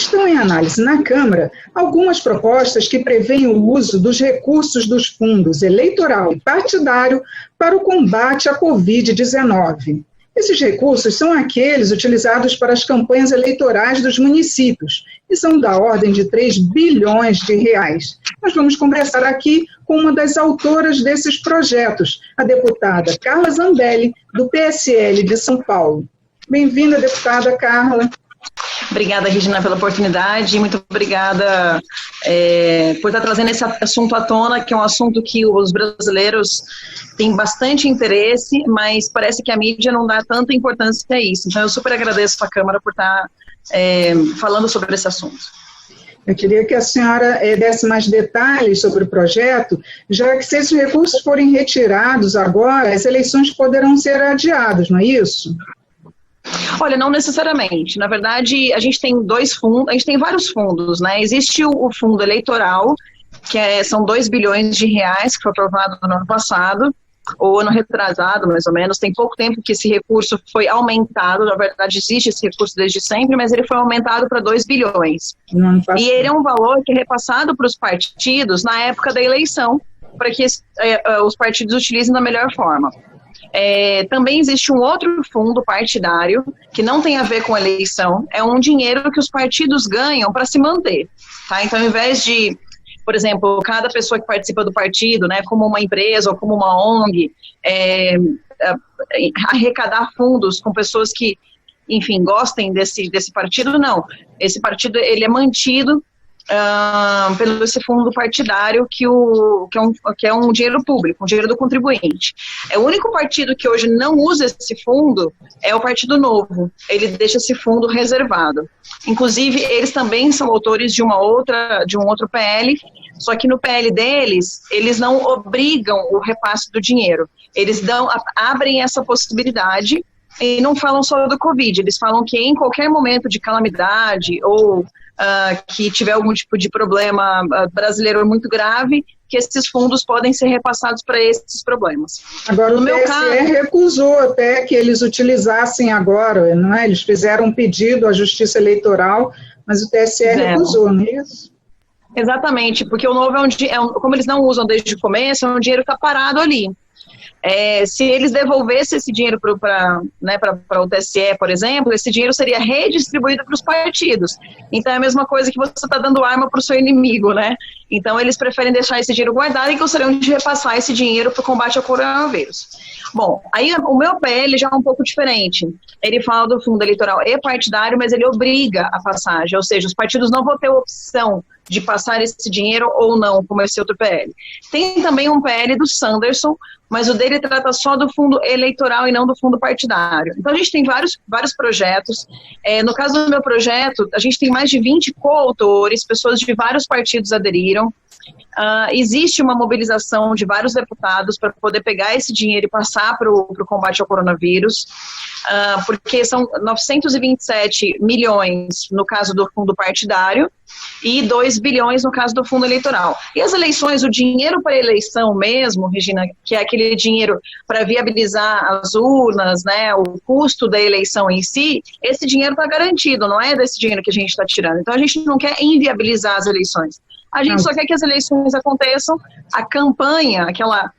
estão em análise na Câmara algumas propostas que prevêem o uso dos recursos dos fundos eleitoral e partidário para o combate à Covid-19. Esses recursos são aqueles utilizados para as campanhas eleitorais dos municípios e são da ordem de 3 bilhões de reais. Nós vamos conversar aqui com uma das autoras desses projetos, a deputada Carla Zambelli, do PSL de São Paulo. Bem-vinda, deputada Carla. Obrigada, Regina, pela oportunidade, muito obrigada por estar trazendo esse assunto à tona, que é um assunto que os brasileiros têm bastante interesse, mas parece que a mídia não dá tanta importância a isso. Então, eu super agradeço a Câmara por estar falando sobre esse assunto. Eu queria que a senhora desse mais detalhes sobre o projeto, já que se esses recursos forem retirados agora, as eleições poderão ser adiadas, não é isso? Olha, não necessariamente. Na verdade, a gente tem dois fundos, a gente tem vários fundos, né? Existe o fundo eleitoral, que são 2 bilhões de reais, que foi aprovado no ano passado, ou ano retrasado, mais ou menos. Tem pouco tempo que esse recurso foi aumentado. Na verdade, existe esse recurso desde sempre, mas ele foi aumentado para 2 bilhões. E ele é um valor que é repassado para os partidos na época da eleição, para que os partidos utilizem da melhor forma. Também existe um outro fundo partidário que não tem a ver com eleição, é um dinheiro que os partidos ganham para se manter, tá? Então, ao invés de, por exemplo, cada pessoa que participa do partido, né, como uma empresa ou como uma ONG, arrecadar fundos com pessoas que, enfim, gostem desse partido, não. Esse partido, ele é mantido pelo esse fundo partidário que é um dinheiro público, um dinheiro do contribuinte. O único partido que hoje não usa esse fundo é o Partido Novo. Ele deixa esse fundo reservado. Inclusive, eles também são autores de um outro PL, só que no PL deles, eles não obrigam o repasse do dinheiro. Eles abrem essa possibilidade e não falam só do Covid, eles falam que em qualquer momento de calamidade ou que tiver algum tipo de problema brasileiro muito grave, que esses fundos podem ser repassados para esses problemas. Agora, o TSE recusou até que eles utilizassem agora, não é? Eles fizeram um pedido à Justiça Eleitoral, mas o TSE recusou, não é isso? Exatamente, porque o novo como eles não usam desde o começo, é um dinheiro que está parado ali. Se eles devolvessem esse dinheiro para o TSE, por exemplo, esse dinheiro seria redistribuído para os partidos. Então é a mesma coisa que você está dando arma para o seu inimigo, né? Então eles preferem deixar esse dinheiro guardado e gostariam de repassar esse dinheiro para o combate ao coronavírus. Bom, aí o meu PL já é um pouco diferente. Ele fala do fundo eleitoral e partidário, mas ele obriga a passagem, ou seja, os partidos não vão ter opção de passar esse dinheiro ou não, como esse outro PL. Tem também um PL do Sanderson, mas o dele trata só do fundo eleitoral e não do fundo partidário. Então a gente tem vários projetos. No caso do meu projeto, a gente tem mais de 20 coautores, pessoas de vários partidos aderiram. Existe uma mobilização de vários deputados para poder pegar esse dinheiro e passar para o combate ao coronavírus, porque são 927 milhões no caso do fundo partidário e 2 bilhões no caso do fundo eleitoral. E as eleições, o dinheiro para a eleição mesmo, Regina, que é aquele dinheiro para viabilizar as urnas, né, o custo da eleição em si, esse dinheiro está garantido, não é desse dinheiro que a gente está tirando. Então a gente não quer inviabilizar as eleições. A gente só quer que as eleições aconteçam, a campanha, aquela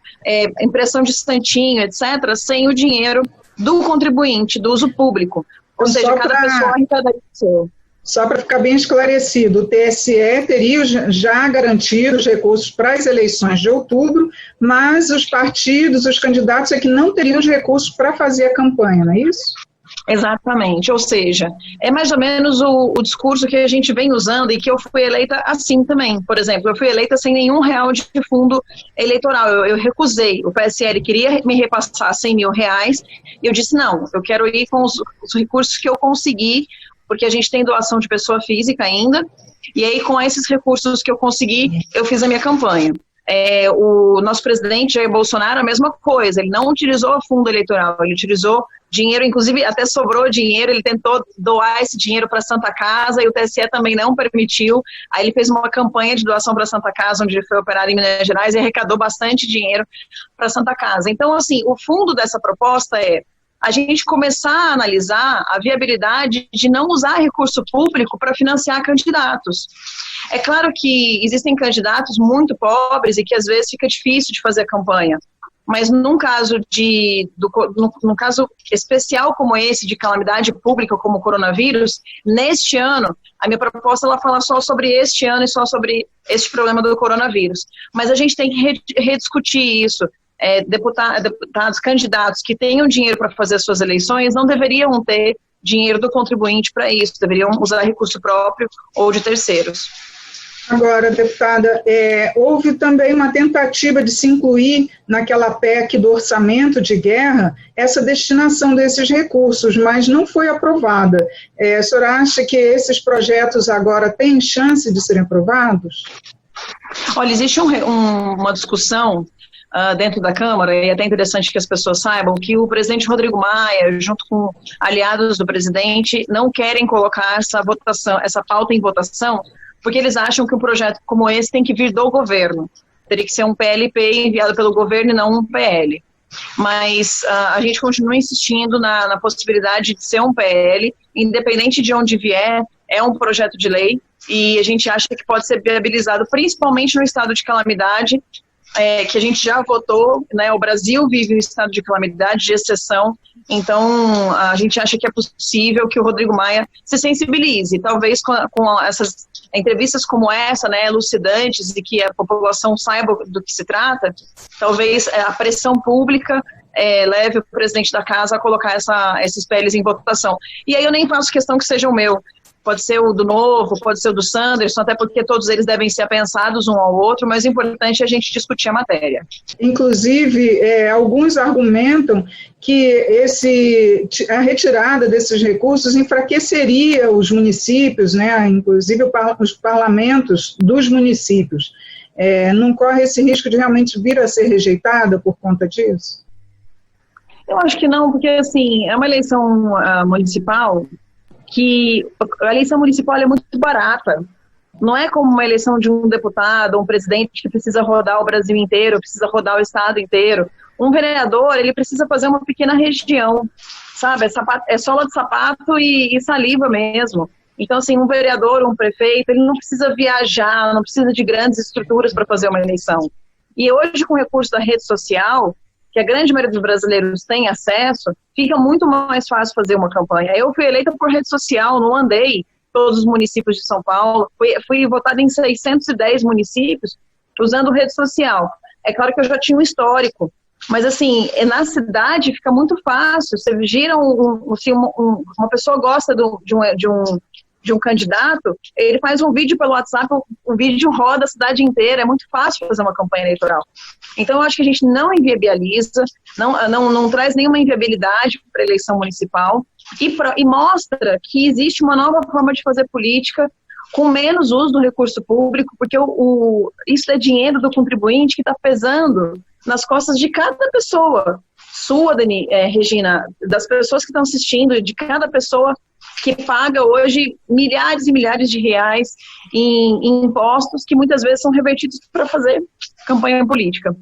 impressão de santinho, etc., sem o dinheiro do contribuinte, do uso público. Ou seja, cada pessoa arrecada o seu. Só para ficar bem esclarecido, o TSE teria já garantido os recursos para as eleições de outubro, mas os partidos, os candidatos é que não teriam os recursos para fazer a campanha, não é isso? Exatamente, ou seja, é mais ou menos o discurso que a gente vem usando e que eu fui eleita assim também. Por exemplo, eu fui eleita sem nenhum real de fundo eleitoral, eu recusei, o PSL queria me repassar 100 mil reais, e eu disse não, eu quero ir com os recursos que eu consegui, porque a gente tem doação de pessoa física ainda, e aí com esses recursos que eu consegui, eu fiz a minha campanha. O nosso presidente Jair Bolsonaro, a mesma coisa, ele não utilizou o fundo eleitoral, ele utilizou dinheiro, inclusive até sobrou dinheiro, ele tentou doar esse dinheiro para a Santa Casa e o TSE também não permitiu. Aí ele fez uma campanha de doação para a Santa Casa, onde ele foi operado em Minas Gerais e arrecadou bastante dinheiro para a Santa Casa. Então, assim, o fundo dessa proposta a gente começar a analisar a viabilidade de não usar recurso público para financiar candidatos. É claro que existem candidatos muito pobres e que às vezes fica difícil de fazer a campanha, mas num caso num caso especial como esse, de calamidade pública como o coronavírus, neste ano, a minha proposta ela fala só sobre este ano e só sobre este problema do coronavírus. Mas a gente tem que rediscutir isso. Deputados, candidatos que tenham dinheiro para fazer as suas eleições não deveriam ter dinheiro do contribuinte para isso, deveriam usar recurso próprio ou de terceiros. Agora, deputada, houve também uma tentativa de se incluir naquela PEC do orçamento de guerra essa destinação desses recursos, mas não foi aprovada. A senhora acha que esses projetos agora têm chance de serem aprovados? Olha, existe uma discussão dentro da Câmara, e é até interessante que as pessoas saibam que o presidente Rodrigo Maia, junto com aliados do presidente, não querem colocar essa pauta em votação, porque eles acham que um projeto como esse tem que vir do governo. Teria que ser um PLP enviado pelo governo e não um PL. Mas a gente continua insistindo na possibilidade de ser um PL, independente de onde vier, é um projeto de lei, e a gente acha que pode ser viabilizado, principalmente no estado de calamidade, que a gente já votou, né? O Brasil vive um estado de calamidade, de exceção, então a gente acha que é possível que o Rodrigo Maia se sensibilize, talvez com essas entrevistas como essa, né, elucidantes, e que a população saiba do que se trata, talvez a pressão pública leve o presidente da casa a colocar esses PLs em votação. E aí eu nem faço questão que seja o meu, pode ser o do Novo, pode ser o do Sanderson, até porque todos eles devem ser apensados um ao outro, mas o importante é a gente discutir a matéria. Inclusive, alguns argumentam que a retirada desses recursos enfraqueceria os municípios, né, inclusive os parlamentos dos municípios. Não corre esse risco de realmente vir a ser rejeitada por conta disso? Eu acho que não, porque assim, é uma eleição municipal que a eleição municipal é muito barata. Não é como uma eleição de um deputado, um presidente que precisa rodar o Brasil inteiro, precisa rodar o estado inteiro. Um vereador, ele precisa fazer uma pequena região, sabe? É sola de sapato e saliva mesmo. Então, assim, um vereador, um prefeito, ele não precisa viajar, não precisa de grandes estruturas para fazer uma eleição. E hoje, com o recurso da rede social, que a grande maioria dos brasileiros tem acesso, fica muito mais fácil fazer uma campanha. Eu fui eleita por rede social, não andei todos os municípios de São Paulo, fui votada em 610 municípios usando rede social. É claro que eu já tinha um histórico, mas assim, na cidade fica muito fácil. Você gira uma pessoa gosta de um candidato, ele faz um vídeo pelo WhatsApp, um vídeo roda a cidade inteira, é muito fácil fazer uma campanha eleitoral. Então, eu acho que a gente não inviabiliza, não traz nenhuma inviabilidade para a eleição municipal e mostra que existe uma nova forma de fazer política com menos uso do recurso público, porque isso é dinheiro do contribuinte que está pesando nas costas de cada pessoa, sua, Regina, das pessoas que estão assistindo, de cada pessoa que paga hoje milhares e milhares de reais em impostos que muitas vezes são revertidos para fazer campanha política.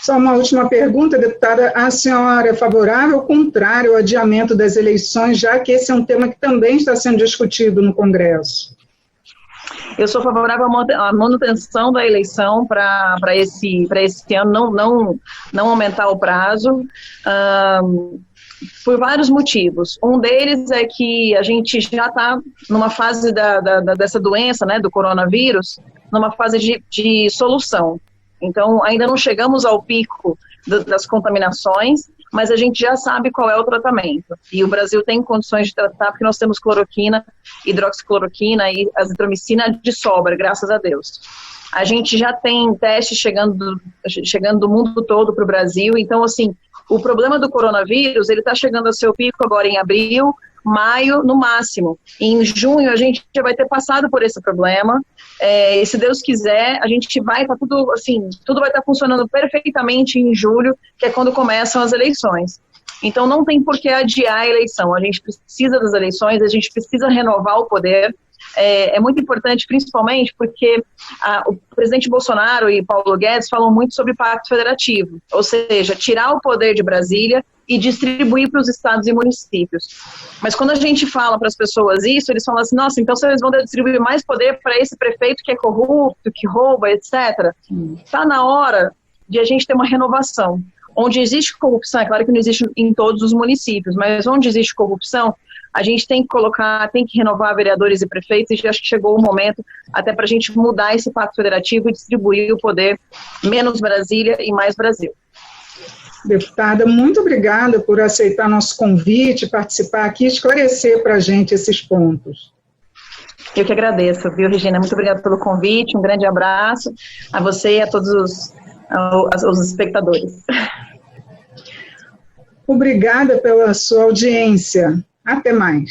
Só uma última pergunta, deputada. A senhora é favorável ou contrária ao adiamento das eleições, já que esse é um tema que também está sendo discutido no Congresso? Eu sou favorável à manutenção da eleição para esse ano, não aumentar o prazo, por vários motivos. Um deles é que a gente já está numa fase dessa doença, né, do coronavírus, numa fase de solução. Então, ainda não chegamos ao pico das contaminações, mas a gente já sabe qual é o tratamento. E o Brasil tem condições de tratar, porque nós temos cloroquina, hidroxicloroquina e azitromicina de sobra, graças a Deus. A gente já tem testes chegando do mundo todo para o Brasil. Então, assim, o problema do coronavírus, ele está chegando ao seu pico agora em abril, maio, no máximo. Em junho, a gente já vai ter passado por esse problema. E se Deus quiser, a gente vai estar tudo vai estar funcionando perfeitamente em julho, que é quando começam as eleições. Então, não tem por que adiar a eleição. A gente precisa das eleições, a gente precisa renovar o poder. É muito importante, principalmente porque o presidente Bolsonaro e Paulo Guedes falam muito sobre pacto federativo, ou seja, tirar o poder de Brasília e distribuir para os estados e municípios. Mas quando a gente fala para as pessoas isso, eles falam assim, nossa, então vocês vão distribuir mais poder para esse prefeito que é corrupto, que rouba, etc. Está na hora de a gente ter uma renovação. Onde existe corrupção, é claro que não existe em todos os municípios, mas onde existe corrupção, a gente tem que colocar, tem que renovar vereadores e prefeitos, e acho que chegou o momento até para a gente mudar esse pacto federativo e distribuir o poder menos Brasília e mais Brasil. Deputada, muito obrigada por aceitar nosso convite, participar aqui e esclarecer para a gente esses pontos. Eu que agradeço, viu, Regina? Muito obrigada pelo convite, um grande abraço a você e a todos os espectadores. Obrigada pela sua audiência. Até mais.